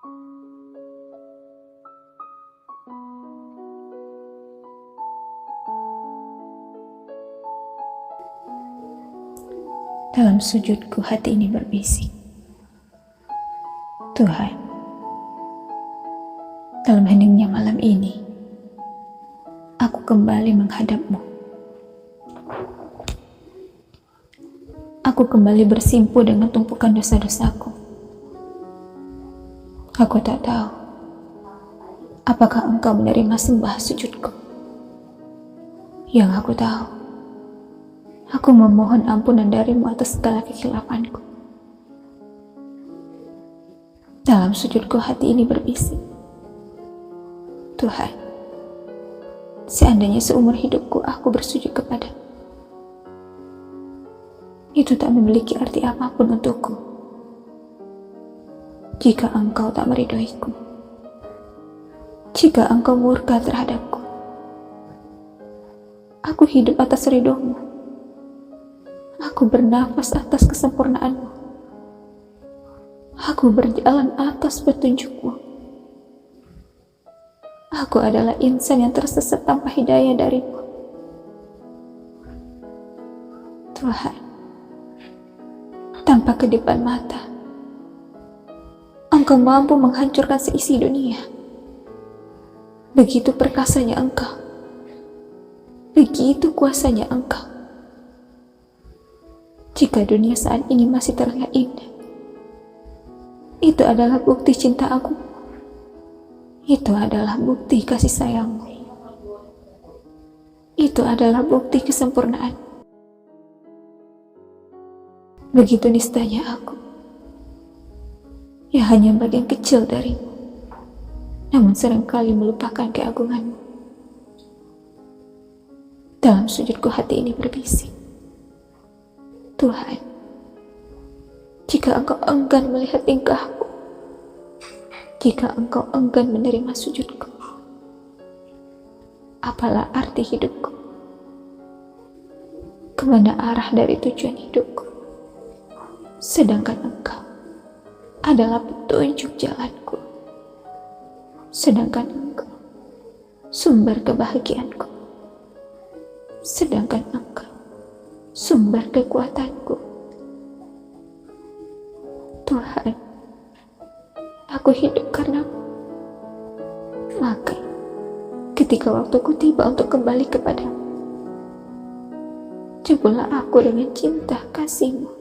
Dalam sujudku hati ini berbisik, Tuhan, dalam heningnya malam ini, aku kembali menghadap-Mu. Aku kembali bersimpu dengan tumpukan dosa-dosaku. Aku tak tahu apakah Engkau menerima sembah sujudku. Yang aku tahu, aku memohon ampunan dari-Mu atas segala kekhilafan-ku. Dalam sujudku hati ini berbisik, Tuhan, seandainya seumur hidupku aku bersujud kepada-Mu, itu tak memiliki arti apapun untukku jika Engkau tak meridhoiku, jika Engkau murka terhadapku. Aku hidup atas ridho-Mu, aku bernafas atas kesempurnaan-Mu, aku berjalan atas petunjuk-Mu. Aku adalah insan yang tersesat tanpa hidayah dari-Mu. Tuhan, tanpa kedipan mata, Engkau mampu menghancurkan seisi dunia. Begitu perkasanya Engkau, begitu kuasanya Engkau. Jika dunia saat ini masih terlihat indah, itu adalah bukti cinta aku. Itu adalah bukti kasih sayang-Mu. Itu adalah bukti kesempurnaan. Begitu nistanya aku, ya hanya bagian kecil dari-Mu, namun seringkali melupakan keagungan-Mu. Dalam sujudku hati ini berbisik, Tuhan, jika Engkau enggan melihat tingkahku, jika Engkau enggan menerima sujudku, apalah arti hidupku? Kemana arah dari tujuan hidupku? Sedangkan Engkau adalah petunjuk jalanku. Sedangkan Engkau sumber kebahagiaanku. Sedangkan Engkau sumber kekuatanku. Tuhan, aku hidup karena-Mu. Maka ketika waktuku tiba untuk kembali kepada-Mu, jemputlah aku dengan cinta kasih-Mu.